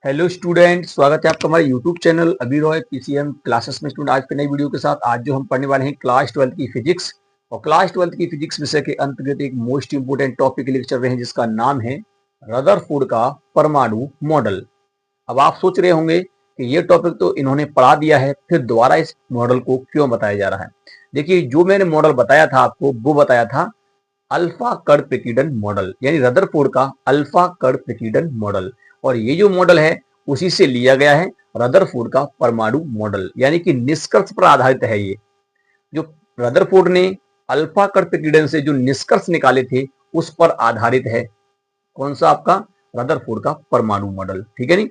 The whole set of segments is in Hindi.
हेलो स्टूडेंट, स्वागत है आपका हमारे यूट्यूब चैनल अभी रॉय पीसीएम क्लासेस में। स्टूडेंट आज के नई वीडियो के साथ आज जो हम पढ़ने वाले हैं क्लास 12 की फिजिक्स। और क्लास 12 की फिजिक्स विषय के अंतर्गत एक मोस्ट इंपोर्टेंट टॉपिक लेकर चल रहे हैं जिसका नाम है रदरफोर्ड का परमाणु मॉडल। अब आप सोच रहे होंगे कि ये टॉपिक तो इन्होंने पढ़ा दिया है, फिर दोबारा इस मॉडल को क्यों बताया जा रहा है। देखिए, जो मैंने मॉडल बताया था आपको वो बताया था अल्फा कर्ड प्रेसिडेंट मॉडल, यानी रदरफोर्ड का अल्फा कर्ड प्रेसिडेंट मॉडल। और ये जो मॉडल है उसी से लिया गया है रदरफोर्ड का परमाणु मॉडल, यानी कि निष्कर्ष पर आधारित है। ये जो रदरफोर्ड ने अल्फा कर्ड प्रेसिडेंट से जो निष्कर्ष निकाले थे उस पर आधारित है। कौन सा? आपका रदरफोर्ड का परमाणु मॉडल, ठीक है। नहीं,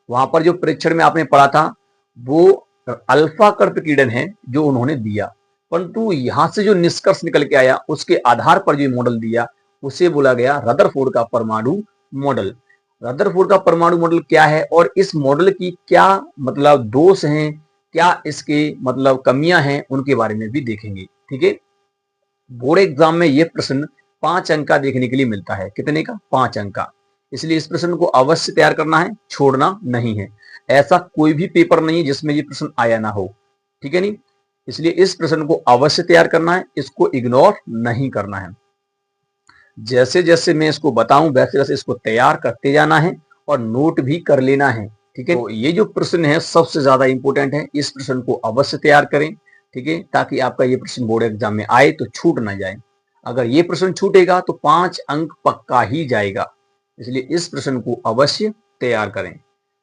वहां पर जो परीक्षण में आपने पढ़ा था वो अल्फा कर्ड प्रेसिडेंट है जो उन्होंने दिया, परंतु यहां से जो निष्कर्ष निकल के आया उसके आधार पर जो मॉडल दिया उसे बोला गया रदरफोर्ड का परमाणु मॉडल। रदरफोर्ड का परमाणु मॉडल क्या है और इस मॉडल की क्या मतलब दोष हैं, क्या इसके मतलब कमियां हैं, उनके बारे में भी देखेंगे, ठीक है। बोर्ड एग्जाम में यह प्रश्न 5 अंक का देखने के लिए मिलता है। कितने का? 5 अंक का। इसलिए इस प्रश्न को अवश्य तैयार करना है, छोड़ना नहीं है। ऐसा कोई भी पेपर नहीं है जिसमें ये प्रश्न आया ना हो, ठीक है। नहीं, इसलिए इस प्रश्न को अवश्य तैयार करना है, इसको इग्नोर नहीं करना है। जैसे जैसे मैं इसको बताऊं वैसे वैसे इसको तैयार करते जाना है और नोट भी कर लेना है, ठीक है। तो ये जो प्रश्न है सबसे ज्यादा इंपॉर्टेंट है, इस प्रश्न को अवश्य तैयार करें, ठीक है, ताकि आपका ये प्रश्न बोर्ड एग्जाम में आए तो छूट ना जाए। अगर ये प्रश्न छूटेगा तो 5 अंक पक्का ही जाएगा, इसलिए इस प्रश्न को अवश्य तैयार करें,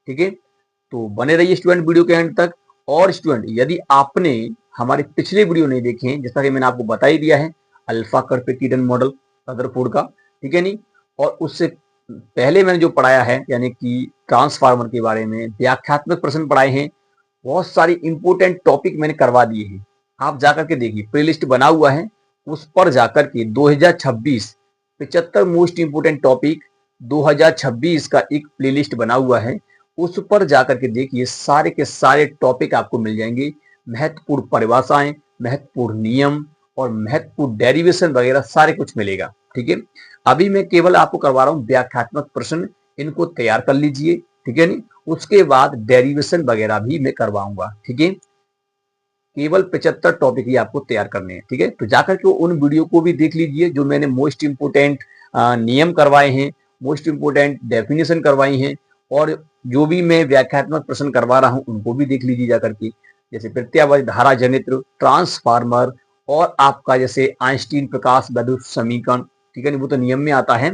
ठीक है। तो बने रहिए स्टूडेंट वीडियो के एंड तक। और स्टूडेंट, यदि आपने हमारे पिछले वीडियो नहीं देखे हैं, जैसा कि मैंने आपको बता ही दिया है अल्फा कर्ड प्रेसिडेंट मॉडल रदरफोर्ड का, ठीक है। नहीं, और उससे पहले मैंने जो पढ़ाया है यानी कि ट्रांसफार्मर के बारे में व्याख्यात्मक प्रश्न पढ़ाए हैं, बहुत सारी इंपोर्टेंट टॉपिक मैंने करवा दिए हैं। आप जाकर के देखिए, प्लेलिस्ट बना हुआ है, उस पर जाकर के 2026 75 मोस्ट इंपोर्टेंट टॉपिक 2026 का एक प्लेलिस्ट बना हुआ है, उस पर जाकर के देखिए, सारे के सारे टॉपिक आपको मिल जाएंगे। महत्वपूर्ण परिभाषाएं, महत्वपूर्ण नियम और महत्वपूर्ण डेरिवेशन वगैरह सारे कुछ मिलेगा, ठीक है। अभी मैं केवल आपको करवा रहा हूं व्याख्यात्मक प्रश्न, इनको तैयार कर लीजिए, ठीक है। नहीं, उसके बाद डेरिवेशन वगैरह भी मैं करवाऊंगा, ठीक है। केवल 75 टॉपिक ही आपको तैयार करने हैं, ठीक है। तो जाकर के उन वीडियो को भी देख लीजिए जो मैंने मोस्ट इंपोर्टेंट नियम करवाए हैं, मोस्ट इंपोर्टेंट डेफिनेशन करवाई हैं, और जो भी मैं व्याख्यात्मक प्रश्न करवा रहा हूं उनको भी देख लीजिए जाकर के, जैसे प्रत्यावर्ती धारा जनित्र, ट्रांसफार्मर, और आपका जैसे आइंस्टीन प्रकाश विद्युत समीकरण, ठीक है। वो तो नियम में आता है,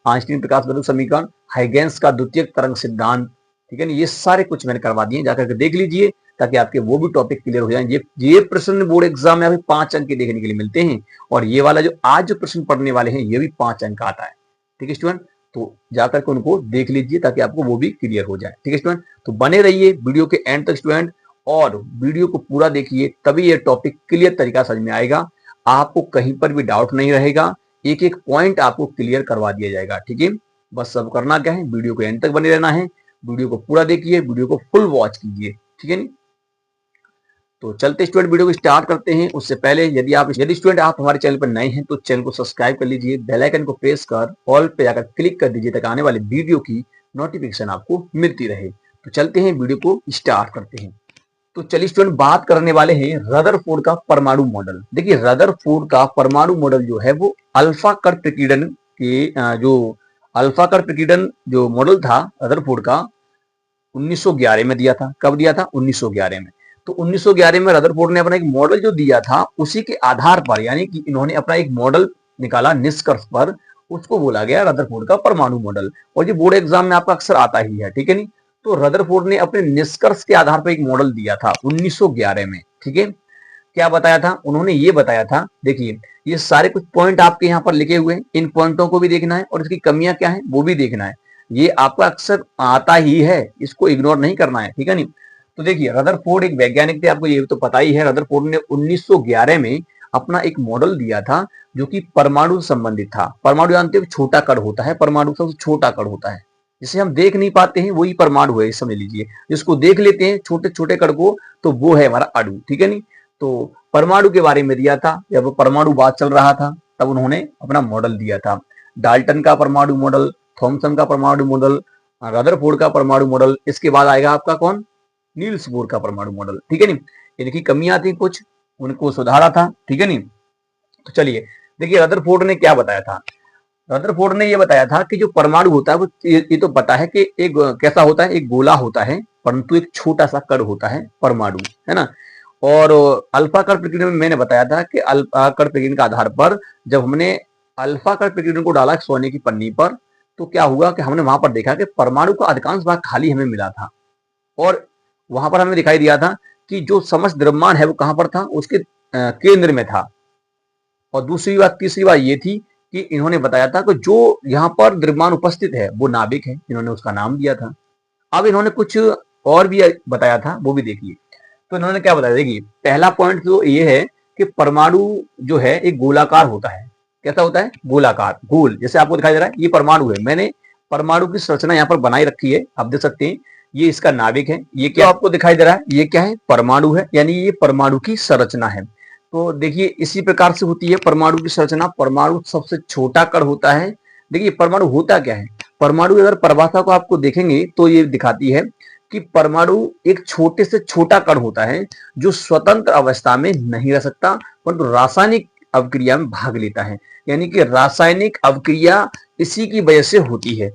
आइंस्टीन प्रकाश विद्युत समीकरण, हाइगेंस का द्वितीयक तरंग सिद्धांत, ठीक है। ये सारे कुछ मैंने करवा दिए, जाकर के देख लीजिए ताकि आपके वो भी टॉपिक क्लियर हो जाए। ये प्रश्न बोर्ड एग्जाम में अभी 5 अंक के देखने के लिए मिलते हैं, और ये वाला जो आज जो प्रश्न पढ़ने वाले हैं ये भी 5 अंक का आता है, ठीक है स्टूडेंट। तो जाकर के उनको देख लीजिए ताकि आपको वो भी क्लियर हो जाए, ठीक है स्टूडेंट। तो बने रहिए वीडियो के एंड तक स्टूडेंट, और वीडियो को पूरा देखिए, तभी ये टॉपिक क्लियर तरीका समझ में आएगा, आपको कहीं पर भी डाउट नहीं रहेगा, एक एक पॉइंट आपको क्लियर करवा दिया जाएगा, ठीक है। बस सब करना क्या है, वीडियो को एंड तक बने रहना है, वीडियो को पूरा देखिए, वीडियो को फुल वॉच कीजिए, ठीक है। नहीं, तो चलते स्टूडेंट वीडियो को स्टार्ट करते हैं। उससे पहले यदि स्टूडेंट आप हमारे चैनल पर नए हैं तो चैनल को सब्सक्राइब कर लीजिए, बेल आइकन को प्रेस कर ऑल पे जाकर क्लिक कर दीजिए ताकि आने वाले वीडियो की नोटिफिकेशन आपको मिलती रहे। तो चलते हैं, वीडियो को स्टार्ट करते हैं। तो चलिए स्टूडेंट, बात करने वाले हैं रदरफोर्ड का परमाणु मॉडल। देखिए, रदरफोर्ड का परमाणु मॉडल जो है वो अल्फा कर्ड प्रेसिडेंट के जो अल्फा कर्ड प्रेसिडेंट जो मॉडल था रदरफोर्ड का 1911 में दिया था। कब दिया था? 1911 में। तो 1911 में रदरफोर्ड ने अपना एक मॉडल जो दिया था उसी के आधार पर, यानी कि इन्होंने अपना एक मॉडल निकाला निष्कर्ष पर, उसको बोला गया रदरफोर्ड का परमाणु मॉडल। और ये बोर्ड एग्जाम में आपका अक्सर आता ही है, ठीक है। नहीं, तो रदरफोर्ड ने अपने निष्कर्ष के आधार पर एक मॉडल दिया था 1911 में, ठीक है। क्या बताया था उन्होंने? ये बताया था, देखिए ये सारे कुछ पॉइंट आपके यहाँ पर लिखे हुए हैं, इन पॉइंटों को भी देखना है और इसकी कमियां क्या है वो भी देखना है। ये आपका अक्सर आता ही है, इसको इग्नोर नहीं करना है, ठीक है। नहीं, तो देखिए रदरफोर्ड एक वैज्ञानिक थे, आपको ये तो पता ही है। रदरफोर्ड ने 1911 में अपना एक मॉडल दिया था जो कि परमाणु से संबंधित था। परमाणु जानते हो छोटा कण होता है, परमाणु सबसे छोटा कण होता है, जिसे हम देख नहीं पाते हैं वही परमाणु है, समझ लीजिए। जिसको देख लेते हैं छोटे छोटे कण को तो वो है हमारा अणु, ठीक है। नहीं, तो परमाणु के बारे में दिया था, जब परमाणु बात चल रहा था तब उन्होंने अपना मॉडल दिया था। डाल्टन का परमाणु मॉडल, थॉमसन का परमाणु मॉडल, रदरफोर्ड का परमाणु मॉडल। इसके बाद आएगा आपका कौन, नील्स बोर का परमाणु मॉडल। ठीक है नहीं, इनकी कमियां थी कुछ, उनको सुधारा था। ठीक है नहीं, तो चलिए देखिए रदरफोर्ड ने क्या बताया था। रदरफोर्ड ने ये बताया था कि जो परमाणु होता है वो ये तो पता है कि एक कैसा होता है, एक गोला होता है परंतु एक छोटा सा कण होता है परमाणु, है ना। और अल्फा कण प्रकीर्णन में मैंने बताया था कि अल्फा कण प्रकीर्णन के आधार पर जब हमने अल्फा कण प्रकीर्णन को डाला सोने की पन्नी पर, तो क्या हुआ कि हमने वहां पर देखा कि परमाणु का अधिकांश भाग खाली हमें मिला था। और वहां पर हमें दिखाई दिया था कि जो समस्त द्रव्यमान है वो कहां पर था, उसके केंद्र में था। और दूसरी बात, तीसरी बात ये थी कि इन्होंने बताया था कि जो यहाँ पर द्रव्यमान उपस्थित है वो नाभिक है, इन्होंने उसका नाम दिया था। अब इन्होंने कुछ और भी बताया था, वो भी देखिए। तो इन्होंने क्या बताया, देखिए पहला पॉइंट तो ये है कि परमाणु जो है एक गोलाकार होता है। कैसा होता है, गोलाकार, गोल, जैसे आपको दिखाई दे रहा है ये परमाणु है। मैंने परमाणु की संरचना यहाँ पर बनाई रखी है, आप देख सकते हैं। ये इसका नाभिक है, ये क्या आपको दिखाई दे रहा है, ये क्या है, परमाणु है, यानी ये परमाणु की संरचना है। तो देखिए इसी प्रकार से होती है परमाणु की संरचना। परमाणु सबसे छोटा कण होता है। देखिए परमाणु होता क्या है, परमाणु अगर परिभाषा को आपको देखेंगे तो ये दिखाती है कि परमाणु एक छोटे से छोटा कण होता है जो स्वतंत्र अवस्था में नहीं रह सकता परंतु रासायनिक अवक्रिया में भाग लेता है। यानी कि रासायनिक अवक्रिया इसी की वजह से होती है,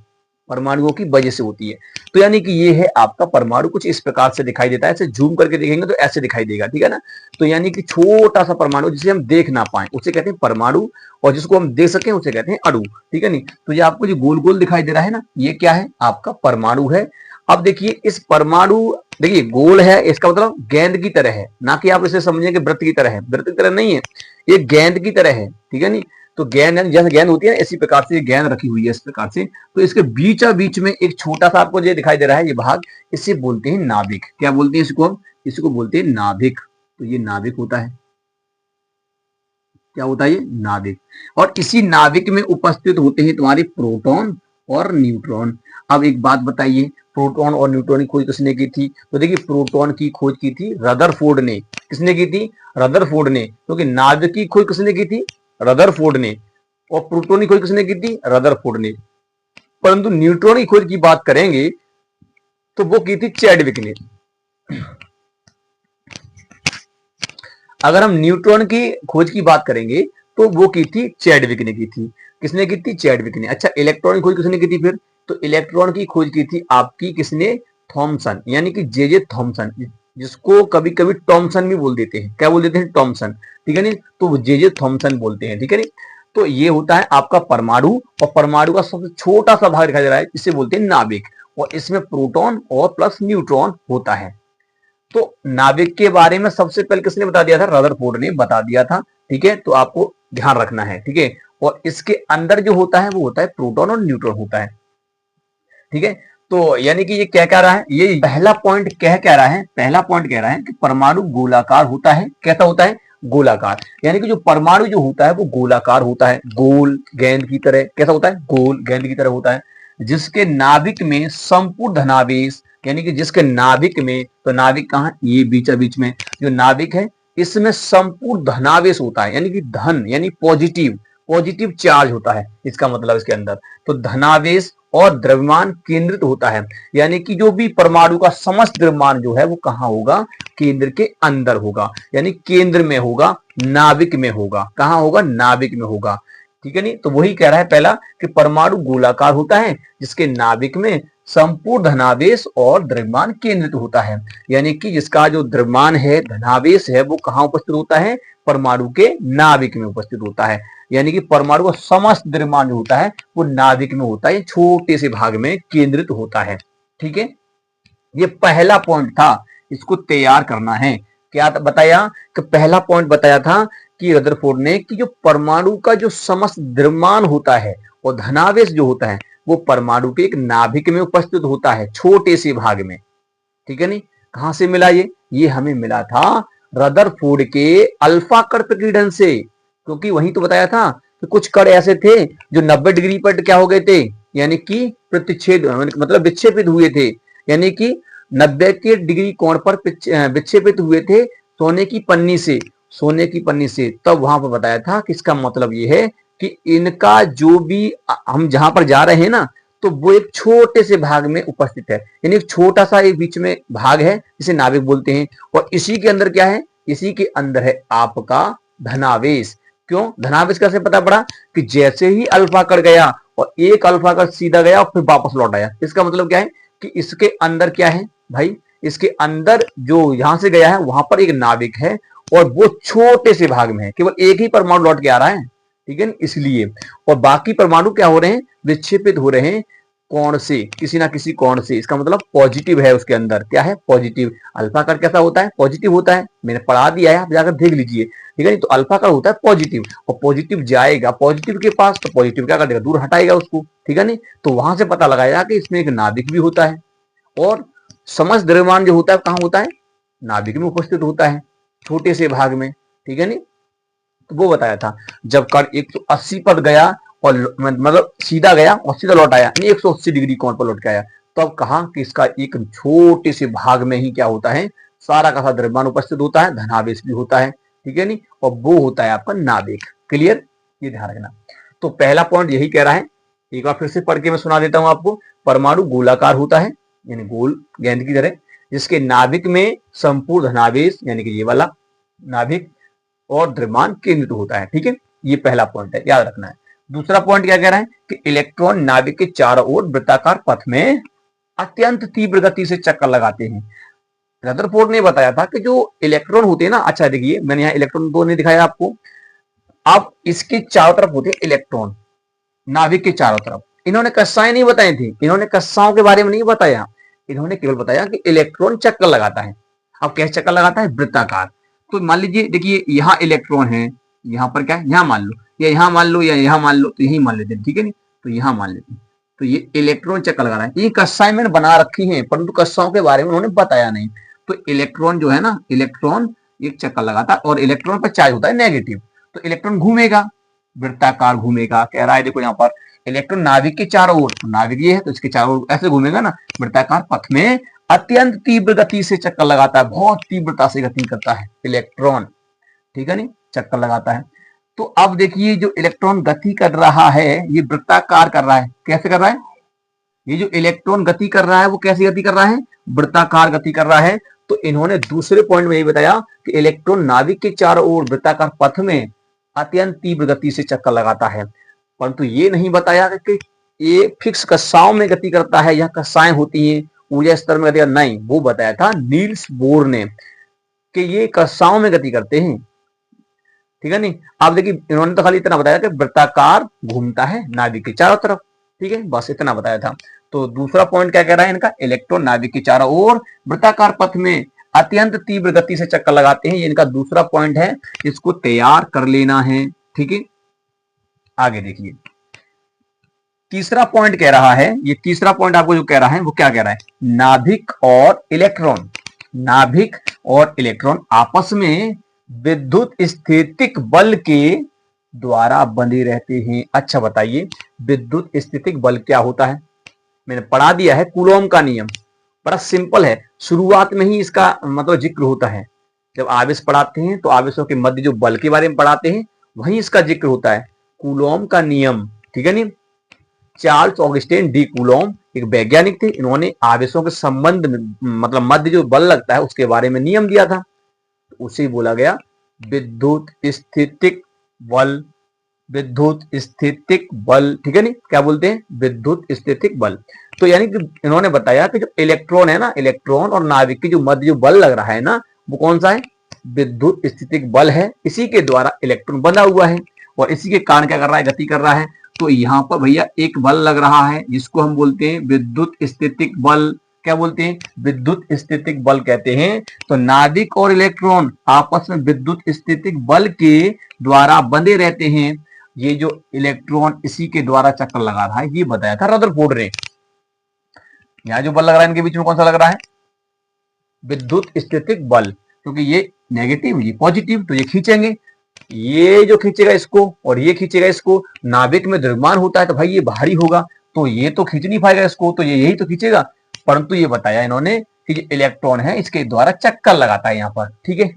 परमाणुओं की वजह से होती है। तो यानी कि ये है आपका परमाणु, कुछ इस प्रकार से दिखाई देता है। ऐसे जूम करके देखेंगे तो ऐसे दिखाई देगा, ठीक है ना। तो यानी कि छोटा सा परमाणु जिसे हम देख ना पाए उसे कहते हैं परमाणु, और जिसको हम देख सकें उसे कहते हैं अणु। ठीक है नहीं, तो ये आपको जो गोल गोल दिखाई दे रहा है ना, ये क्या है, आपका परमाणु है। अब देखिए इस परमाणु, देखिए गोल है इसका मतलब गेंद की तरह है, ना कि आप इसे समझें कि वृत्त की तरह है। वृत्त की तरह नहीं है, ये गेंद की तरह है। ठीक है नहीं, तो गेंद जैसे गेंद होती है ना, इसी प्रकार से गेंद रखी हुई है इस प्रकार से। तो इसके बीचा बीच में एक छोटा सा आपको ये दिखाई दे रहा है, ये भाग, इसे बोलते हैं नाभिक। क्या बोलते हैं इसको हम, इसको बोलते हैं नाभिक। तो ये नाभिक होता है, क्या होता है, ये नाभिक। और इसी नाभिक में उपस्थित होते हैं तुम्हारे प्रोटॉन और न्यूट्रॉन। अब एक बात बताइए, प्रोटॉन और न्यूट्रॉन की खोज किसने की थी। तो देखिए प्रोटॉन की खोज की थी रदरफोर्ड ने। किसने की थी, रदरफोर्ड ने। क्योंकि नाभिक की खोज किसने की थी, रदरफोर्ड ने। और प्रोटॉन की खोज किसने की थी, रदरफोर्ड ने। परंतु न्यूट्रॉन की खोज की बात करेंगे तो वो की थी चैडविक ने। अगर हम न्यूट्रॉन की खोज की बात करेंगे तो वो की थी चैडविक ने की थी। किसने की थी, चैडविक ने। अच्छा इलेक्ट्रॉन की खोज किसने की थी फिर, तो इलेक्ट्रॉन की खोज की थी आपकी किसने, थॉमसन, यानी कि जे थॉमसन, जिसको कभी कभी टॉमसन भी बोल देते हैं। क्या बोल देते हैं, टॉमसन। ठीक है नहीं, तो वो जे थॉमसन बोलते हैं। ठीक है नहीं, तो ये होता है आपका परमाणु। और परमाणु का सबसे छोटा सा भाग दिखाई दे रहा है, इसे बोलते हैं नाभिक। और इसमें प्रोटॉन और प्लस न्यूट्रॉन होता है। तो नाभिक के बारे में सबसे पहले किसने बता दिया था, रदरफोर्ड ने बता दिया था। ठीक है, तो आपको ध्यान रखना है। ठीक है, और इसके अंदर जो होता है वो होता है प्रोटॉन और न्यूट्रॉन होता है। ठीक है, तो यानी कि ये क्या कह रहा है, ये पहला पॉइंट कह रहा है, पहला पॉइंट कह रहा है कि परमाणु गोलाकार होता है। कैसा होता है, गोलाकार। यानी कि जो परमाणु जो होता है वो गोलाकार होता है, गोल गेंद की तरह। कैसा होता है, गोल गेंद की तरह होता है, जिसके नाभिक में संपूर्ण धनावेश, यानी कि जिसके नाभिक में, तो नाभिक कहां, ये बीचा बीच में जो नाभिक है इसमें संपूर्ण धनावेश होता है। यानी कि धन यानी पॉजिटिव, पॉजिटिव चार्ज होता है, इसका मतलब इसके अंदर। तो धनावेश और द्रव्यमान केंद्रित होता है। यानी कि जो भी परमाणु का समस्त द्रव्यमान जो है वो कहां होगा, केंद्र के अंदर होगा, यानी केंद्र में होगा, नाभिक में होगा। कहां होगा, नाभिक में होगा। ठीक है नहीं, तो वही कह रहा है पहला कि परमाणु गोलाकार होता है जिसके नाभिक में संपूर्ण धनावेश और द्रव्यमान केंद्रित होता है। यानी कि जिसका जो द्रव्यमान है, धनावेश है, वो कहां उपस्थित होता है, परमाणु के नाभिक में उपस्थित होता है। यानी कि परमाणु का समस्त द्रव्यमान जो होता है वो नाभिक में होता है, छोटे से भाग में केंद्रित होता है। ठीक है, ये पहला पॉइंट था, इसको तैयार करना है। क्या बताया कि पहला पॉइंट बताया था कि रदरफोर्ड ने कि जो परमाणु का जो समस्त द्रव्यमान होता है और धनावेश जो होता है वो परमाणु के एक नाभिक में उपस्थित होता है, छोटे से भाग में। ठीक है नहीं, कहां से मिला ये हमें मिला था रदरफोर्ड के अल्फा कण प्रकीर्णन से। क्योंकि वही तो बताया था कि कुछ कण ऐसे थे जो 90 डिग्री पर क्या हो गए थे, यानी कि प्रतिच्छेद मतलब विक्षेपित हुए थे। यानी कि 90 के डिग्री कोण पर विक्षेपित हुए थे सोने की पन्नी से, सोने की पन्नी से। तब वहां पर बताया था कि इसका मतलब ये है कि इनका जो भी हम जहां पर जा रहे हैं ना, तो वो एक छोटे से भाग में उपस्थित है, यानी एक छोटा सा एक बीच में भाग है जिसे नाभिक बोलते हैं। और इसी के अंदर क्या है, इसी के अंदर है आपका धनावेश। क्यों धनावेश कैसे पता पड़ा कि जैसे ही अल्फा कण गया और एक अल्फा कण सीधा गया और फिर वापस लौट आया, इसका मतलब क्या है कि इसके अंदर क्या है भाई, इसके अंदर जो यहां से गया है वहां पर एक नाभिक है और वो छोटे से भाग में है, केवल एक ही परमाणु लौट के आ रहा है, ठीक है, इसलिए। और बाकी परमाणु क्या हो रहे हैं, विक्षेपित हो रहे हैं कोण से, किसी ना किसी कोण से। इसका मतलब पॉजिटिव है, उसके अंदर क्या है, पॉजिटिव। अल्फा कण कैसा होता है, पॉजिटिव होता है, मैंने पढ़ा दिया है, आप जाकर देख लीजिए, ठीक है नहीं। तो अल्फा कण होता है पॉजिटिव, और पॉजिटिव जाएगा पॉजिटिव के पास तो पॉजिटिव क्या कर देगा, दूर हटाएगा उसको, ठीक है नहीं। तो वहां से पता लगाया कि इसमें एक नाभिक भी होता है, और समस्त द्रव्यमान जो होता है कहाँ होता है, नाभिक में उपस्थित होता है, छोटे से भाग में, ठीक है नहीं। तो वो बताया था, जब कण 180 पर गया और मतलब सीधा गया और सीधा लौट आया, 180 डिग्री कोण पर लौट के आया, तो अब कहा कि इसका एक छोटे से भाग में ही क्या होता है, सारा का सारा द्रव्यमान उपस्थित होता है, धनावेश भी होता है, ठीक है नहीं। और वो होता है आपका नाभिक। क्लियर, ये ध्यान रखना। तो पहला पॉइंट यही कह रहा है, एक बार फिर से पढ़ के मैं सुना देता हूं आपको। परमाणु गोलाकार होता है, यानी गोल गेंद की तरह, जिसके नाभिक में संपूर्ण धनावेश यानी कि ये वाला नाभिक और द्रव्यमान केंद्रित होता है, ठीक है। ये पहला पॉइंट है, याद रखना है। दूसरा पॉइंट क्या कह रहा है कि इलेक्ट्रॉन नाभिक के चारों ओर वृत्ताकार पथ में अत्यंत तीव्र गति से चक्कर लगाते हैं। रदरफोर्ड ने बताया था कि जो इलेक्ट्रॉन होते हैं ना, अच्छा देखिए मैंने यहाँ इलेक्ट्रॉन दो नहीं दिखाया आपको, अब इसके चारों तरफ होते हैं इलेक्ट्रॉन, नाभिक के चारों तरफ। इन्होंने कक्षाएं नहीं बताई थी, इन्होंने कक्षाओं के बारे में नहीं बताया, इन्होंने केवल बताया कि इलेक्ट्रॉन चक्कर लगाता है। अब कैसे चक्कर लगाता है, वृत्ताकार। तो मान लीजिए देखिए यहाँ इलेक्ट्रॉन है, यहाँ पर क्या है, यहाँ मान लो, या यहाँ मान लो, या यहाँ मान लो, तो यही मान लेते हैं, ठीक है नहीं। तो यहाँ मान लेते हैं, तो ये इलेक्ट्रॉन चक्कर लगा रहा है। ये कक्षाएं मैंने बना रखी हैं, परंतु कक्षाओं के बारे में उन्होंने बताया नहीं। तो इलेक्ट्रॉन जो है ना, इलेक्ट्रॉन एक चक्कर लगाता है और इलेक्ट्रॉन पर चार्ज होता है नेगेटिव, तो इलेक्ट्रॉन घूमेगा, वृत्ताकार घूमेगा। कह रहा है देखो यहाँ पर इलेक्ट्रॉन नाभिक के चारों ओर, नाभिक ये है तो इसके चारों ओर ऐसे घूमेगा ना, वृत्ताकार पथ में अत्यंत तीव्र गति से चक्कर लगाता है, बहुत तीव्रता से गति करता है इलेक्ट्रॉन, ठीक है नहीं, चक्कर लगाता है। तो अब देखिए जो इलेक्ट्रॉन गति कर रहा है ये वृत्ताकार कर रहा है। कैसे कर रहा है, ये जो इलेक्ट्रॉन गति कर रहा है वो कैसी गति कर रहा है, वृत्ताकार गति कर रहा है। तो इन्होंने दूसरे पॉइंट में यही बताया कि इलेक्ट्रॉन नाभिक के चारों ओर वृत्ताकार पथ में अत्यंत तीव्र गति से चक्कर लगाता है, परंतु ये नहीं बताया कि ये फिक्स कक्षाओं में गति करता है या कक्षाएं होती हैं ऊर्जा स्तर में गति, नहीं, वो बताया था नील्स बोर ने कि ये कक्षाओं में गति करते हैं, ठीक है नहीं। अब देखिए इन्होंने तो खाली इतना बताया कि वृत्ताकार घूमता है नाभिक के चारों तरफ, ठीक है, बस इतना बताया था। तो दूसरा पॉइंट क्या कह रहा है इनका, इलेक्ट्रॉन नाभिक के चारों ओर वृत्ताकार पथ में अत्यंत तीव्र गति से चक्कर लगाते हैं, ये इनका दूसरा पॉइंट है, इसको तैयार कर लेना है, ठीक है। आगे देखिए तीसरा पॉइंट कह रहा है, ये तीसरा पॉइंट आपको जो कह रहा है वो क्या कह रहा है, नाभिक और इलेक्ट्रॉन, नाभिक और इलेक्ट्रॉन आपस में विद्युत स्थितिक बल के द्वारा बंधे रहते हैं। अच्छा बताइए विद्युत स्थितिक बल क्या होता है, मैंने पढ़ा दिया है, कूलॉम का नियम, बड़ा सिंपल है, शुरुआत में ही इसका मतलब जिक्र होता है। जब आवेश पढ़ाते हैं तो आवेशों के मध्य जो बल के बारे में पढ़ाते हैं वहीं इसका जिक्र होता है, कूलॉम का नियम, ठीक है नहीं। चार्ल्स ऑगस्टीन डी कूलॉम एक वैज्ञानिक थे, इन्होंने आवेशों के संबंध में मतलब मध्य जो बल लगता है उसके बारे में नियम दिया था, तो उसे बोला गया विद्युत स्थितिक बल, विद्युत स्थितिक बल, ठीक है नहीं, क्या बोलते हैं, विद्युत स्थितिक बल। तो यानी कि इन्होंने बताया कि जो इलेक्ट्रॉन है ना, इलेक्ट्रॉन और नाभिक की जो मध्य जो बल लग रहा है ना, वो कौन सा है, विद्युत स्थितिक बल है, इसी के द्वारा इलेक्ट्रॉन बंधा हुआ है और इसी के कारण क्या कर रहा है, गति कर रहा है। तो यहाँ पर भैया एक बल लग रहा है जिसको हम बोलते हैं विद्युत स्थितिक बल, क्या बोलते हैं, विद्युत स्थितिक बल कहते हैं। तो नाभिक और इलेक्ट्रॉन आपस में विद्युत स्थितिक बल के द्वारा बंधे रहते हैं, ये जो इलेक्ट्रॉन इसी के द्वारा चक्कर लगा रहा है, ये बताया था रदरफोर्ड ने। यहाँ जो बल लग रहा है इनके बीच में कौन सा लग रहा है, विद्युत स्थितिक बल, क्योंकि ये नेगेटिव ये पॉजिटिव, तो ये खींचेंगे, ये जो खींचेगा इसको और ये खींचेगा इसको, नाभिक में द्रव्यमान होता है तो भाई ये भारी होगा, तो ये तो खींच नहीं पाएगा इसको, तो ये यही तो खींचेगा। परंतु ये बताया इन्होंने कि जो इलेक्ट्रॉन है इसके द्वारा चक्कर लगाता है यहाँ पर, ठीक है,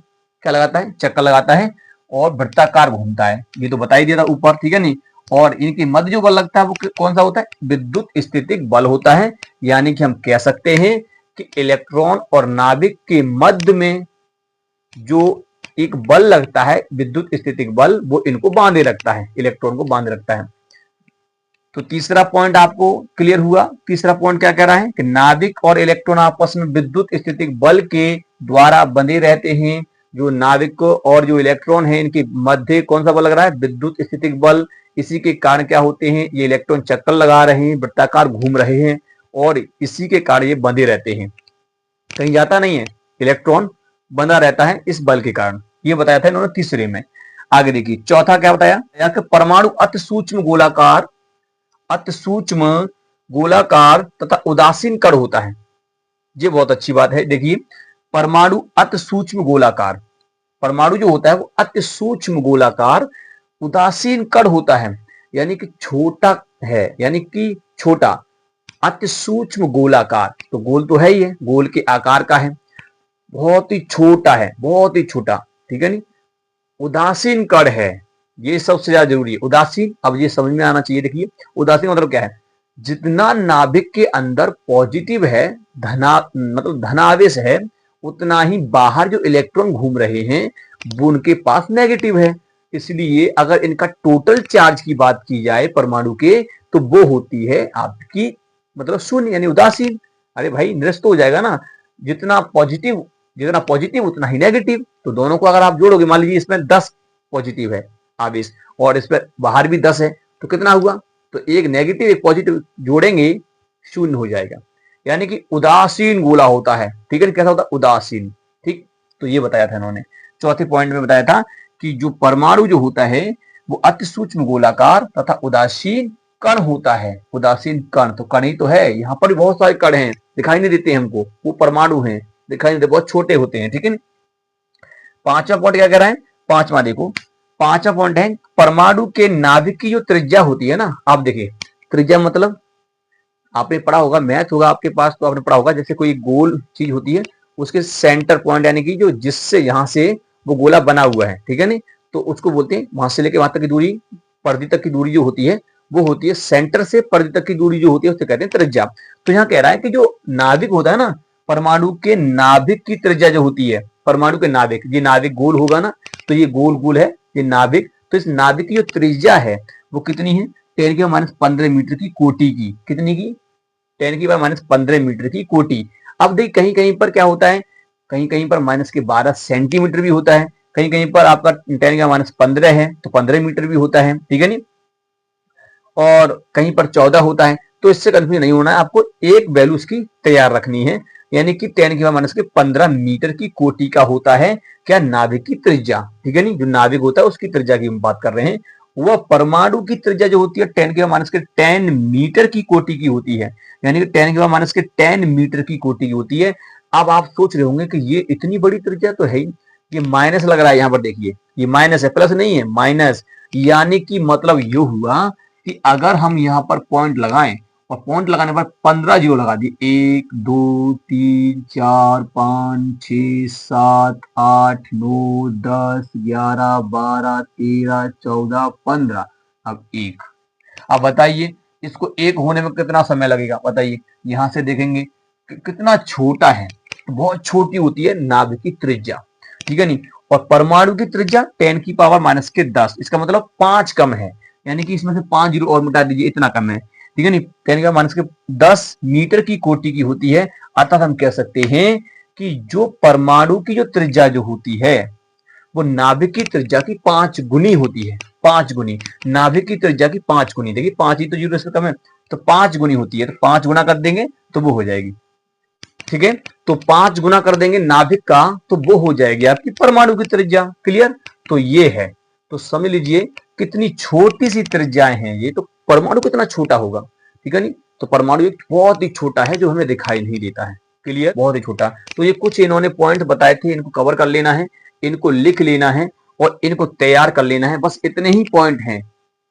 क्या लगाता है, चक्कर लगाता है और वृत्ताकार घूमता है, ये तो बता ही दिया था ऊपर, ठीक है नहीं। और इनके मध्य जो बल लगता है वो कौन सा होता है, विद्युत स्थितिक बल होता है। यानी कि हम कह सकते हैं कि इलेक्ट्रॉन और नाभिक के मध्य में जो एक बल लगता है विद्युत स्थितिक बल, वो इनको बांधे रखता है, इलेक्ट्रॉन को बांधे रखता है। तो तीसरा पॉइंट आपको क्लियर हुआ। तीसरा पॉइंट क्या कह रहा है कि नाभिक और इलेक्ट्रॉन आपस में विद्युत स्थितिक बल के द्वारा बंधे रहते हैं। जो नाभिक और जो इलेक्ट्रॉन है इनके मध्य कौन सा बल लग रहा है, विद्युत स्थितिक बल। इसी के कारण क्या होते हैं, ये इलेक्ट्रॉन चक्कर लगा रहे हैं, वृत्ताकार घूम रहे हैं और इसी के कारण ये बंधे रहते हैं, कहीं जाता नहीं है, इलेक्ट्रॉन बंधा रहता है इस बल के कारण। ये बताया था इन्होंने तीसरे में। आगे देखिए चौथा क्या बताया कि परमाणु अति सूक्ष्म गोलाकार, अति सूक्ष्म गोलाकार तथा उदासीन कण होता है। ये बहुत अच्छी बात है। देखिए परमाणु अति सूक्ष्म गोलाकार, परमाणु जो होता है वो अति सूक्ष्म गोलाकार उदासीन कण होता है, यानी कि छोटा है, यानी कि छोटा, अति सूक्ष्म गोलाकार, तो गोल तो है ही है, गोल के आकार का है, बहुत ही छोटा है, बहुत ही छोटा, ठीक है नहीं। उदासीन कण है, ये सबसे ज्यादा जरूरी है उदासीन। अब ये समझ में आना चाहिए। देखिए उदासीन मतलब क्या है, जितना नाभिक के अंदर पॉजिटिव है, मतलब धनावेश है, उतना ही बाहर जो इलेक्ट्रॉन घूम रहे हैं वो उनके पास नेगेटिव है। इसलिए अगर इनका टोटल चार्ज की बात की जाए परमाणु के, तो वो होती है आपकी मतलब शून्य, यानी उदासीन। अरे भाई निरस्त हो जाएगा ना, जितना पॉजिटिव उतना ही नेगेटिव। तो दोनों को अगर आप जोड़ोगे, मान लीजिए इसमें 10 पॉजिटिव है आवेश और इस पर बाहर भी 10 है, तो कितना हुआ, तो एक नेगेटिव एक पॉजिटिव जोड़ेंगे शून्य हो जाएगा, यानी कि उदासीन गोला होता है। ठीक है, कैसा होता है, उदासीन। ठीक, तो ये बताया था इन्होंने चौथे पॉइंट में बताया था कि जो परमाणु जो होता है वो अति सूक्ष्म गोलाकार तथा उदासीन कण होता है। उदासीन कण, तो कण ही तो है, यहाँ पर भी बहुत सारे कण हैं, दिखाई नहीं देते हमको, वो परमाणु हैं, दिखाई नहीं देते, बहुत छोटे होते हैं। ठीक है, पांचवा पॉइंट क्या कह रहा है, पांचवा देखो, पांचवा पॉइंट है परमाणु के नाभिक की जो त्रिज्या होती है ना, आप देखिए त्रिज्या मतलब आपने पढ़ा होगा, मैथ होगा आपके पास तो आपने पढ़ा होगा, जैसे कोई गोल चीज होती है उसके सेंटर पॉइंट, यानी कि जो जिससे यहां से वो गोला बना हुआ है, ठीक है नहीं, तो उसको बोलते हैं, वहां से लेके वहां तक की दूरी, परिधि तक की दूरी जो होती है वो होती है सेंटर से परिधि तक की दूरी जो होती है उसे कहते हैं त्रिज्या। तो यहाँ कह रहा है कि जो नाभिक होता है ना, परमाणु के नाभिक की त्रिज्या जो होती है, परमाणु के नाभिक, ये नाभिक गोल होगा ना, तो ये गोल गोल है ये नाभिक, तो इस नाभिक की जो त्रिज्या है वो कितनी है, 10⁻15 मीटर की कोटि की, कितनी की, 10⁻15 मीटर की कोटि। अब देख कहीं कहीं पर क्या होता है, कहीं कहीं पर -12 सेंटीमीटर भी होता है, कहीं कहीं पर आपका 10⁻15 है तो 15 मीटर भी होता है, ठीक है नहीं, और कहीं पर 14 होता है। तो इससे कंफ्यूज नहीं होना है, आपको एक वैल्यू इसकी तैयार रखनी है, यानी कि 10⁻15 मीटर की कोटि का होता है क्या, नाभिक की त्रिज्या। ठीक है नहीं, जो नाभिक होता है उसकी त्रिज्या की हम बात कर रहे हैं। वह परमाणु की त्रिज्या जो होती है 10⁻10 मीटर की कोटि की होती है, यानी कि 10⁻10 मीटर की कोटि की होती है। अब आप सोच रहे होंगे कि ये इतनी बड़ी त्रिज्या तो है ही, ये माइनस लग रहा है, यहाँ पर देखिए ये माइनस है, प्लस नहीं है, माइनस, यानी कि मतलब ये हुआ कि अगर हम यहाँ पर पॉइंट लगाएं और पॉइंट लगाने पर 15 जीरो लगा दिए, 1 2 3 4 5 6 7 8 9 10 11 12 13 14 15, अब 1। अब बताइए इसको 1 होने में कितना समय लगेगा, बताइए, यहां से देखेंगे कितना छोटा है, बहुत छोटी होती है नाभिक की त्रिज्या, ठीक है नहीं, और परमाणु की त्रिज्या 10⁻10, इसका मतलब 5 कम है, यानी कि इसमें से 5 जीरो और मिटा दीजिए, इतना कम है, ठीक है नहीं, 10⁻10 मीटर की कोटि की होती है। अर्थात हम कह सकते हैं कि जो परमाणु की जो त्रिज्या जो होती है वो नाभिक की त्रिज्या की 5 गुनी होती है, 5 गुनी, नाभिक की त्रिज्या की 5 गुनी। देखिए 5 ही तो जीरो इससे कम है, तो 5 गुनी होती है, तो 5 गुना कर देंगे तो वो हो जाएगी, ठीक है, तो 5 गुना कर देंगे नाभिक का तो वो हो जाएगी आपकी परमाणु की त्रिज्या। क्लियर, तो ये है, तो समझ लीजिए कितनी छोटी सी त्रिज्याएं हैं ये, तो परमाणु कितना छोटा होगा, ठीक है नहीं, तो परमाणु एक बहुत ही छोटा है जो हमें दिखाई नहीं देता है। क्लियर, बहुत ही छोटा। तो ये कुछ इन्होंने पॉइंट बताए थे, इनको कवर कर लेना है, इनको लिख लेना है और इनको तैयार कर लेना है, बस इतने ही पॉइंट हैं,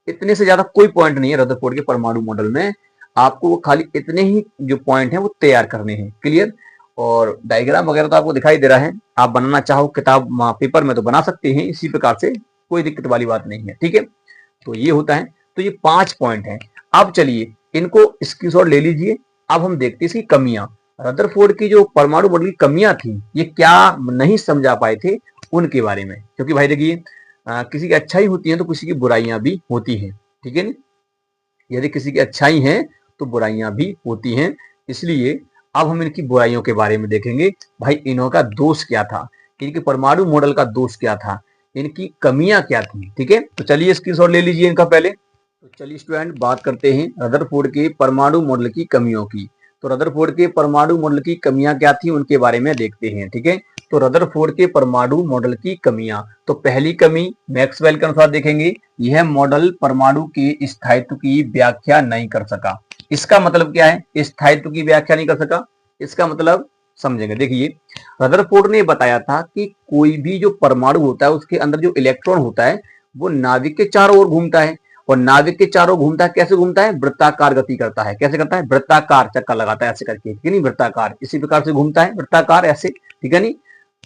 इतने से ज्यादा कोई पॉइंट नहीं है रदरफोर्ड के परमाणु मॉडल में, आपको वो खाली इतने ही जो पॉइंट हैं वो तैयार करने हैं। क्लियर, और डायग्राम वगैरह तो आपको दिखाई दे रहा है, आप बनाना चाहो किताब पेपर में तो बना सकते हैं, इसी प्रकार से कोई दिक्कत वाली बात नहीं है। ठीक है, तो ये होता है। तो ये 5 पॉइंट हैं। अब चलिए इनको स्क्रीनशॉट ले लीजिए। अब हम देखते हैं इसकी कमियां। रदरफोर्ड की जो परमाणु मॉडल की कमियां थी, ये क्या नहीं समझा पाए थे उनके बारे में। क्योंकि भाई देखिए किसी की अच्छाई होती है तो किसी की बुराइयां भी होती हैं, ठीक है ना। यदि किसी की अच्छाई है तो बुराइयां भी होती हैं। इसलिए अब हम इनकी बुराइयों के बारे में देखेंगे। भाई इनका दोष क्या था, इनके परमाणु मॉडल का दोष क्या था, इनकी कमियां क्या थी, ठीक है। तो चलिए स्क्रीनशॉट ले लीजिए इनका पहले। तो चलिए स्टूडेंट बात करते हैं रदरफोर्ड के परमाणु मॉडल की कमियों की। तो रदरफोर्ड के परमाणु मॉडल की कमियां क्या थी उनके बारे में देखते हैं, ठीक है। तो रदरफोर्ड के परमाणु मॉडल की कमियां, तो पहली कमी मैक्सवेल के अनुसार देखेंगे, यह मॉडल परमाणु के स्थायित्व की व्याख्या नहीं कर सका। इसका मतलब क्या है, स्थायित्व की व्याख्या नहीं कर सका, इसका मतलब समझेंगे। देखिए रदरफोर्ड ने बताया था कि कोई भी जो परमाणु होता है उसके अंदर जो इलेक्ट्रॉन होता है वो नाभिक के चारों ओर घूमता है, और नाभिक के चारों घूमता है, कैसे घूमता है, वृत्ताकार गति करता है। कैसे करता है, वृत्ताकार चक्कर लगाता है ऐसे करके, ठीक है नहीं, वृत्ताकार इसी प्रकार से घूमता है, वृत्ताकार ऐसे, ठीक है नहीं।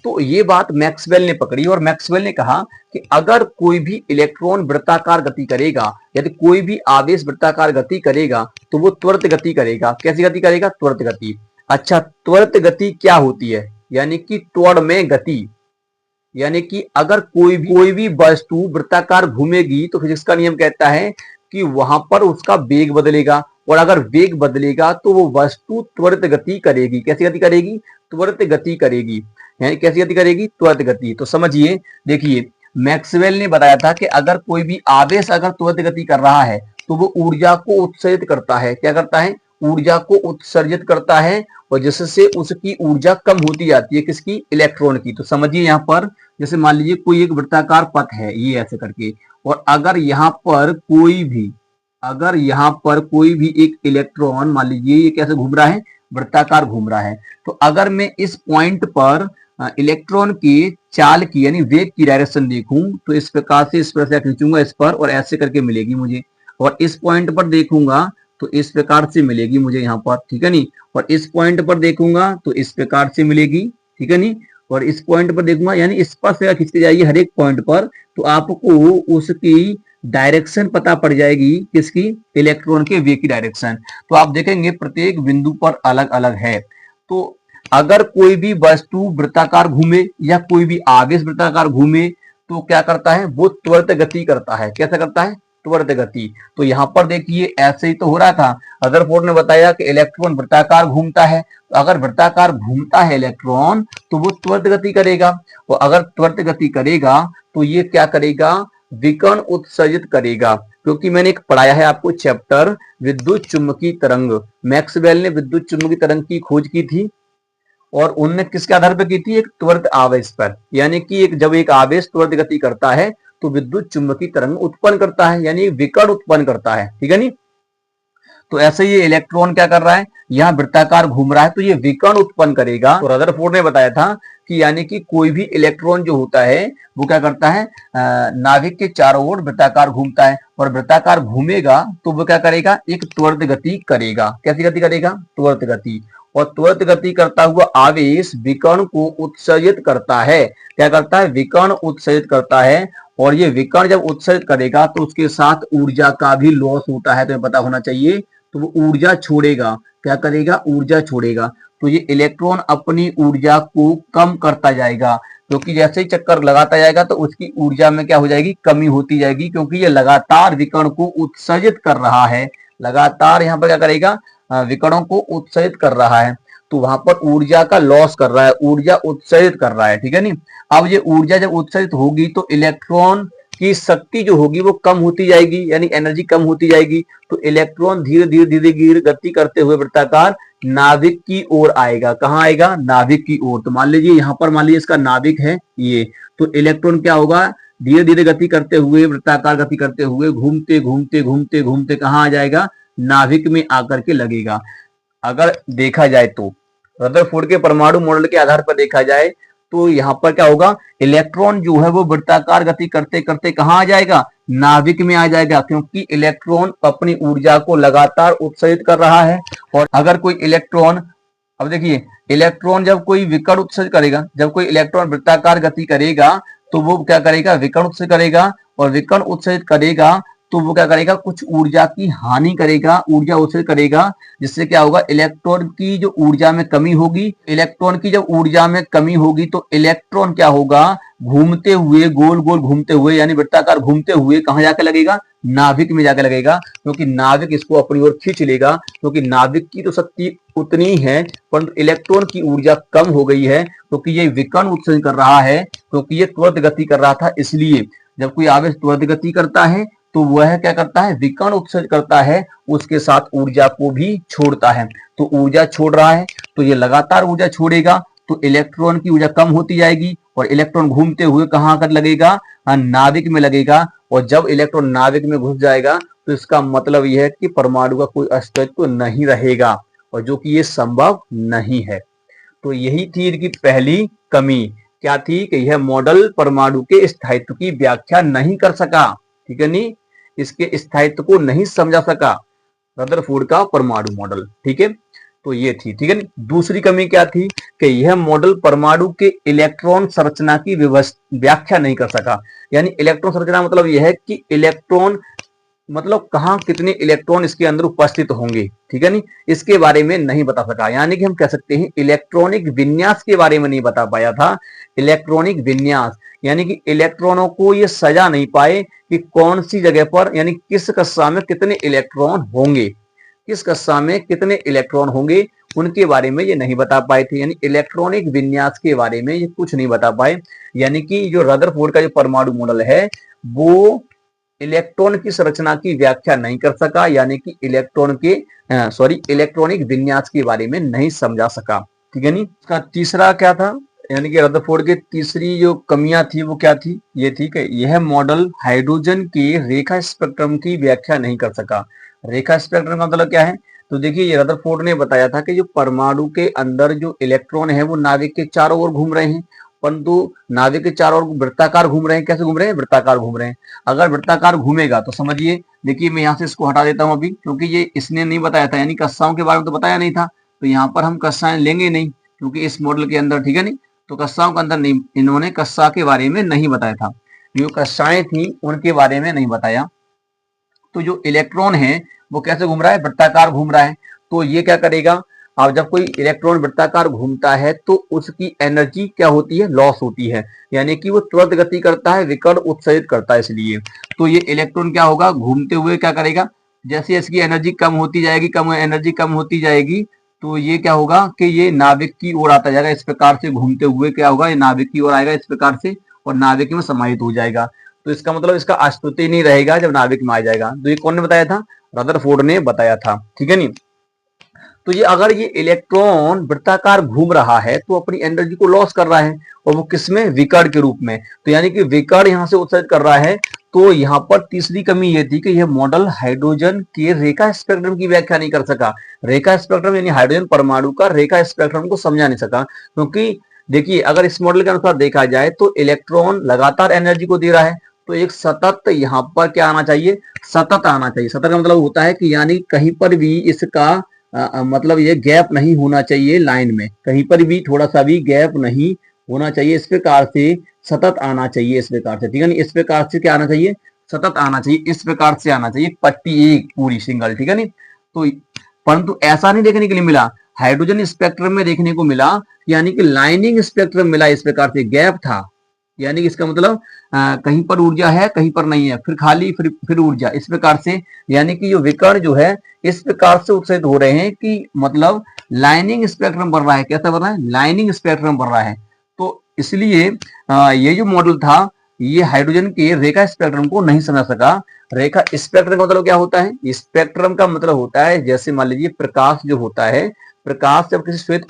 तो ये बात मैक्सवेल ने पकड़ी और मैक्सवेल ने कहा कि अगर कोई भी इलेक्ट्रॉन वृत्ताकार गति करेगा, यदि कोई भी आवेश वृत्ताकार गति करेगा तो वो त्वरित गति करेगा। कैसी गति करेगा, त्वरित गति। अच्छा त्वरित गति क्या होती है, यानी कि त्वरण में गति, यानी कि अगर कोई भी वस्तु वृत्ताकार घूमेगी तो फिजिक्स का नियम कहता है कि वहां पर उसका वेग बदलेगा, और अगर वेग बदलेगा तो वो वस्तु त्वरित गति करेगी। कैसी गति करेगी, त्वरित गति करेगी। यानी कैसी गति करेगी, त्वरित गति। तो समझिए, देखिए मैक्सवेल ने बताया था कि अगर कोई भी आवेश अगर त्वरित गति कर रहा है तो वो ऊर्जा को उत्सर्जित करता है। क्या करता है, ऊर्जा को उत्सर्जित करता है, और जिससे उसकी ऊर्जा कम होती जाती है, किसकी, इलेक्ट्रॉन की। तो समझिए यहाँ पर जैसे मान लीजिए कोई एक वृत्ताकार पथ है ये ऐसे करके, और अगर यहाँ पर कोई भी एक इलेक्ट्रॉन मान लीजिए ये कैसे घूम रहा है, वृत्ताकार घूम रहा है, तो अगर मैं इस पॉइंट पर इलेक्ट्रॉन की चाल की यानी वेग की डायरेक्शन देखूं तो इस प्रकार से, इस पर से खींचूंगा इस पर और ऐसे करके मिलेगी मुझे, और इस पॉइंट पर देखूंगा तो इस प्रकार से मिलेगी मुझे यहाँ पर, ठीक है नहीं, और इस पॉइंट पर देखूंगा तो इस प्रकार से मिलेगी, ठीक है नहीं, और इस पॉइंट पर देखूंगा, यानी इस पर से खींचते जाइए हर एक पॉइंट पर तो आपको उसकी डायरेक्शन पता पड़ जाएगी, किसकी, इलेक्ट्रॉन के वेग की डायरेक्शन। तो आप देखेंगे प्रत्येक बिंदु पर अलग अलग है। तो अगर कोई भी वस्तु वृत्ताकार घूमे या कोई भी आवेश वृत्ताकार घूमे तो क्या करता है, वो त्वरित गति करता है। कैसा करता है, त्वरित गति। तो यहाँ पर देखिए ऐसे ही तो हो रहा था। रदरफोर्ड ने बताया कि इलेक्ट्रॉन वृत्ताकार घूमता है, तो अगर वृत्ताकार घूमता है इलेक्ट्रॉन तो वो त्वरित गति करेगा, और अगर त्वरित गति करेगा तो ये क्या करेगा, विकर्ण उत्सर्जित करेगा। क्योंकि मैंने एक पढ़ाया है आपको चैप्टर विद्युत चुम्बकीय तरंग, मैक्सवेल ने विद्युत चुम्बकीय तरंग की खोज की थी, और उनने किसके आधार पर की थी, एक त्वरित आवेश पर। यानी कि जब एक आवेश त्वरित गति करता है तो विद्युत चुम्बकीय तरंग उत्पन्न करता है, यानी विकर्ण उत्पन्न करता है, ठीक है नहीं। तो ऐसे ये इलेक्ट्रॉन क्या कर रहा है, यहाँ वृत्ताकार घूम रहा है तो ये विकर्ण उत्पन्न करेगा। तो रदरफोर्ड ने बताया था कि यानी कि कोई भी इलेक्ट्रॉन जो होता है वो क्या करता है, नाभिक के चारों ओर वृत्ताकार घूमता है, और वृत्ताकार घूमेगा तो वो क्या करेगा, एक त्वरित गति करेगा। कैसी गति करेगा, त्वरित गति। और त्वरित गति करता हुआ आवेश विकर्ण को उत्सर्जित करता है। क्या करता है, विकर्ण उत्सर्जित करता है, और ये विकर्ण जब उत्सर्जित करेगा तो उसके साथ ऊर्जा का भी लॉस होता है, तुम्हें पता होना चाहिए। तो वो ऊर्जा छोड़ेगा, क्या करेगा, ऊर्जा छोड़ेगा। तो ये इलेक्ट्रॉन अपनी ऊर्जा को कम करता जाएगा, क्योंकि जैसे ही चक्कर लगाता जाएगा तो उसकी ऊर्जा में क्या हो जाएगी, कमी होती जाएगी, क्योंकि ये लगातार विकर्ण को उत्सर्जित कर रहा है। लगातार यहाँ पर क्या करेगा, विकर्णों को उत्सर्जित कर रहा है, तो वहां पर ऊर्जा का लॉस कर रहा है, ऊर्जा उत्सर्जित कर रहा है, ठीक है नहीं। अब ये ऊर्जा जब उत्सर्जित होगी तो इलेक्ट्रॉन की शक्ति जो होगी वो कम होती जाएगी, यानी एनर्जी कम होती जाएगी। तो इलेक्ट्रॉन धीरे धीरे धीरे धीरे गति करते हुए वृत्ताकार नाभिक की ओर आएगा। कहाँ आएगा, नाभिक की ओर। तो मान लीजिए यहाँ पर, मान लीजिए इसका नाभिक है ये, तो इलेक्ट्रॉन क्या होगा, धीरे धीरे गति करते हुए, वृत्ताकार गति करते हुए घूमते घूमते घूमते घूमते कहाँ आ जाएगा, नाभिक में आकर के लगेगा। अगर देखा जाए तो रदरफोर्ड के परमाणु मॉडल के आधार पर देखा जाए तो यहाँ पर क्या होगा, इलेक्ट्रॉन जो है वो वृत्ताकार गति करते करते कहाँ आ जाएगा, नाभिक में आ जाएगा, क्योंकि इलेक्ट्रॉन अपनी ऊर्जा को लगातार उत्सर्जित कर रहा है। और अगर कोई इलेक्ट्रॉन, अब देखिए इलेक्ट्रॉन जब कोई विकर्ण उत्सर्जित करेगा, जब कोई इलेक्ट्रॉन वृत्ताकार गति करेगा तो वो क्या करेगा, विकर्ण उत्सर्जित करेगा, और विकर्ण उत्सर्जित करेगा तो वो क्या करेगा, कुछ ऊर्जा की हानि करेगा, ऊर्जा उत्सर्जित करेगा, जिससे क्या होगा, इलेक्ट्रॉन की जो ऊर्जा में कमी होगी। इलेक्ट्रॉन की जब ऊर्जा में कमी होगी तो इलेक्ट्रॉन क्या होगा, घूमते हुए, गोल गोल घूमते हुए, यानी वृत्ताकार घूमते हुए कहां जाके लगेगा, नाभिक में जाके लगेगा, क्योंकि नाभिक इसको अपनी ओर खींच लेगा, क्योंकि नाभिक की तो शक्ति उतनी है, परंतु इलेक्ट्रॉन की ऊर्जा कम हो गई है, क्योंकि ये विकर्ण उत्सर्जन कर रहा है, क्योंकि ये त्वरित गति कर रहा था। इसलिए जब कोई आवेश त्वरित गति करता है तो वह क्या करता है, विकर्ण उत्सर्जन करता है, उसके साथ ऊर्जा को भी छोड़ता है। तो ऊर्जा छोड़ रहा है तो ये लगातार ऊर्जा छोड़ेगा, तो इलेक्ट्रॉन की ऊर्जा कम होती जाएगी और इलेक्ट्रॉन घूमते हुए कहां कर लगेगा, नाभिक में लगेगा। और जब इलेक्ट्रॉन नाभिक में घुस जाएगा तो इसका मतलब यह है कि परमाणु का कोई अस्तित्व नहीं रहेगा, और जो कि ये संभव नहीं है। तो यही थी इनकी पहली कमी, क्या थी कि यह मॉडल परमाणु के स्थायित्व की व्याख्या नहीं कर सका, ठीक है नहीं, इसके स्थायित्व को नहीं समझा सका, रदरफोर्ड का परमाणु मॉडल, ठीक है। तो ये थी, ठीक है। दूसरी कमी क्या थी कि यह मॉडल परमाणु के इलेक्ट्रॉन संरचना की व्याख्या नहीं कर सका। यानी इलेक्ट्रॉन संरचना मतलब यह है कि इलेक्ट्रॉन मतलब कहाँ कितने इलेक्ट्रॉन इसके अंदर उपस्थित होंगे, ठीक है नहीं, इसके बारे में नहीं बता सका। यानी कि हम कह सकते हैं इलेक्ट्रॉनिक विन्यास के बारे में नहीं बता पाया था। इलेक्ट्रॉनिक विन्यास यानी कि इलेक्ट्रॉनों को ये सजा नहीं पाए कि कौन सी जगह पर, यानी किस कक्षा में कितने इलेक्ट्रॉन होंगे, किस कक्षा में कितने इलेक्ट्रॉन होंगे, उनके बारे में ये नहीं बता पाए थे। यानी इलेक्ट्रॉनिक विन्यास के बारे में ये कुछ नहीं बता पाए। यानी कि जो रदरफोर्ड का जो परमाणु मॉडल है वो इलेक्ट्रॉन की संरचना की व्याख्या नहीं कर सका, यानी कि इलेक्ट्रॉनिक विन्यास के बारे में नहीं समझा सका, ठीक है नहीं। इसका तीसरा क्या था, यानी कि रदरफोर्ड की तीसरी जो कमियां थी वो क्या थी, ये थी कि यह मॉडल हाइड्रोजन के रेखा स्पेक्ट्रम की व्याख्या नहीं कर सका। रेखा स्पेक्ट्रम का मतलब क्या है, तो देखिए ये रदरफोर्ड ने बताया था कि जो परमाणु के अंदर जो इलेक्ट्रॉन है वो नाभिक के चारों ओर घूम रहे हैं, परंतु नाभिक के चारों ओर वृत्ताकार घूम रहे हैं। कैसे घूम रहे हैं, वृत्ताकार घूम रहे हैं। अगर वृत्ताकार घूमेगा तो समझिए, देखिए मैं यहाँ से इसको हटा देता हूँ अभी, क्योंकि ये इसने नहीं बताया था, यानी कक्षाओं के बारे में तो बताया नहीं था, तो यहाँ पर हम कक्षाएं लेंगे नहीं, क्योंकि इस मॉडल के अंदर, ठीक है नहीं, तो कक्षाओं के अंदर नहीं, इन्होंने कक्षा के बारे में नहीं बताया था, जो कक्षाएं थी उनके बारे में नहीं बताया। तो जो इलेक्ट्रॉन है वो कैसे घूम रहा है, वृत्ताकार घूम रहा है। तो ये क्या करेगा, अब जब कोई इलेक्ट्रॉन वृत्ताकार घूमता है तो उसकी एनर्जी क्या होती है, लॉस होती है, यानी कि वो त्वरित गति करता है, विकर्ण उत्सर्जित करता है। इसलिए तो ये इलेक्ट्रॉन क्या होगा, घूमते हुए क्या करेगा, जैसे इसकी एनर्जी कम होती जाएगी, एनर्जी कम होती जाएगी, तो ये क्या होगा कि ये नाभिक की ओर आता जाएगा। इस प्रकार से घूमते हुए क्या होगा, ये नाभिक की ओर आएगा इस प्रकार से, और नाभिक में समाहित हो जाएगा। तो इसका मतलब इसका अस्तित्व नहीं रहेगा जब नाभिक में आ जाएगा। तो ये कौन ने बताया था, रदरफोर्ड ने बताया था, ठीक है नहीं। तो ये अगर ये इलेक्ट्रॉन वृत्ताकार घूम रहा है तो अपनी एनर्जी को लॉस कर रहा है, और वो किसमें, विकर्ण के रूप में। तो यानी कि विकर्ण यहाँ से उत्सर्जित कर रहा है। तो यहाँ पर तीसरी कमी ये थी कि यह मॉडल हाइड्रोजन के रेखा स्पेक्ट्रम की व्याख्या नहीं कर सका। रेखा स्पेक्ट्रम यानी हाइड्रोजन परमाणु का रेखा स्पेक्ट्रम को समझा नहीं सका, क्योंकि देखिए अगर इस मॉडल के अनुसार देखा जाए तो इलेक्ट्रॉन लगातार एनर्जी को दे रहा है, तो एक सतत यहाँ पर क्या आना चाहिए, सतत आना चाहिए। सतत का मतलब होता है कि यानी कहीं पर भी इसका मतलब ये गैप नहीं होना चाहिए लाइन में, कहीं पर भी थोड़ा सा भी गैप नहीं होना चाहिए। इस प्रकार से सतत आना चाहिए, इस प्रकार से, ठीक है नहीं, इस प्रकार से क्या आना चाहिए, सतत आना चाहिए, इस प्रकार से आना चाहिए, पट्टी एक पूरी सिंगल, ठीक है नहीं। तो परंतु ऐसा नहीं देखने के लिए मिला, हाइड्रोजन स्पेक्ट्रम में देखने को मिला, यानी कि लाइनिंग स्पेक्ट्रम मिला, इस प्रकार से गैप था। यानी कि इसका मतलब कहीं पर ऊर्जा है कहीं पर नहीं है, फिर खाली फिर ऊर्जा, इस प्रकार से। यानी कि जो विकर्ण जो है इस प्रकार से उत्सर्जित हो रहे हैं कि मतलब लाइनिंग स्पेक्ट्रम बढ़ रहा है। कैसा बढ़ रहा है, लाइनिंग स्पेक्ट्रम बढ़ रहा है। तो इसलिए ये जो मॉडल था ये हाइड्रोजन के रेखा स्पेक्ट्रम को नहीं समझ सका। रेखा स्पेक्ट्रम का मतलब क्या होता है, स्पेक्ट्रम का मतलब होता है जैसे मान लीजिए प्रकाश जो होता है, प्रकाश जब किसी श्वेत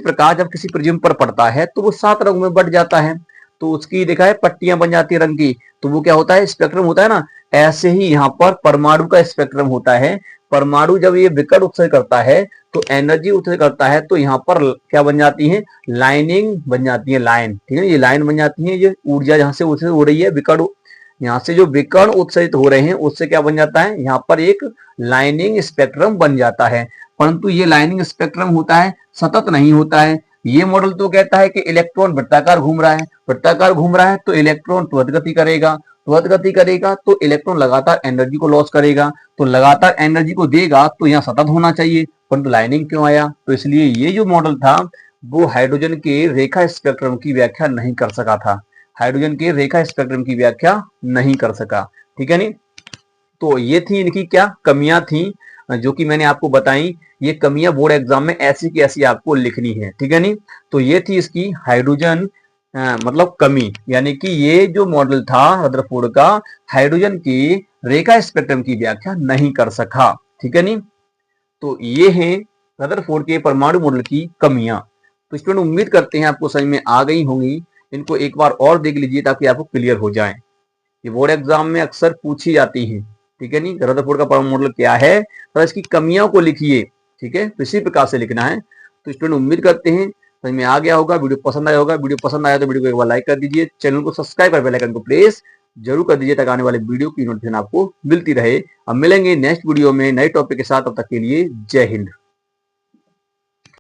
प्रकाश जब किसी प्रिज्म पर पड़ता है तो वो 7 रंग में बट जाता है, तो उसकी देखा है पट्टियां बन जाती है रंग की, तो वो क्या होता है, स्पेक्ट्रम होता है ना। ऐसे ही यहाँ पर परमाणु का स्पेक्ट्रम होता है। परमाणु जब ये विकर्ण उत्सर्जन करता है तो एनर्जी उत्सर्जन करता है, तो यहाँ पर क्या बन जाती है, लाइनिंग बन जाती है, लाइन, ठीक है, ये लाइन बन जाती है। ये ऊर्जा जहां से उत्सर्जित हो रही है विकर्ण, यहाँ से जो विकर्ण उत्सर्जित हो रहे हैं उससे क्या बन जाता है, यहाँ पर एक लाइनिंग स्पेक्ट्रम बन जाता है। परंतु ये लाइनिंग स्पेक्ट्रम होता है, सतत नहीं होता है। ये मॉडल तो कहता है कि इलेक्ट्रॉन वृत्ताकार घूम रहा है, वृत्ताकार घूम रहा है तो इलेक्ट्रॉन त्वरित गति करेगा, त्वरित गति करेगा तो इलेक्ट्रॉन लगातार एनर्जी को लॉस करेगा, तो लगातार एनर्जी को देगा तो यहाँ सतत होना चाहिए, परंतु लाइनिंग क्यों आया? तो इसलिए ये जो मॉडल था वो हाइड्रोजन के रेखा स्पेक्ट्रम की व्याख्या नहीं कर सका था, हाइड्रोजन के रेखा स्पेक्ट्रम की व्याख्या नहीं कर सका। ठीक है नहीं? तो ये थी इनकी क्या कमियां थी जो कि मैंने आपको बताई। ये कमियां बोर्ड एग्जाम में ऐसी की ऐसी आपको लिखनी है। ठीक है नहीं? तो ये थी इसकी हाइड्रोजन मतलब कमी, यानी कि ये जो मॉडल था रदरफोर्ड का हाइड्रोजन की रेखा स्पेक्ट्रम की व्याख्या नहीं कर सका। ठीक है नहीं? तो ये है रदरफोर्ड के परमाणु मॉडल की कमियां। तो स्टूडेंट उम्मीद करते हैं आपको समझ में आ गई होंगी। इनको एक बार और देख लीजिए ताकि आपको क्लियर हो जाए। ये बोर्ड एग्जाम में अक्सर पूछी जाती है। ठीक है नहीं? रदरफोर्ड का परमाणु मॉडल क्या है, तो इसकी कमियों को लिखिए। ठीक है? इसी प्रकार से लिखना है। तो स्टूडेंट उम्मीद करते हैं समझ में आ गया होगा, वीडियो पसंद आया होगा। वीडियो पसंद आया तो वीडियो को एक बार लाइक कर दीजिए, चैनल को सब्सक्राइब कर बेल आइकन को प्रेस जरूर कर दीजिए ताकि आने वाले वीडियो की नोटिफिकेशन आपको मिलती रहे। अब मिलेंगे नेक्स्ट वीडियो में नए टॉपिक के साथ, तब तक के लिए जय हिंद।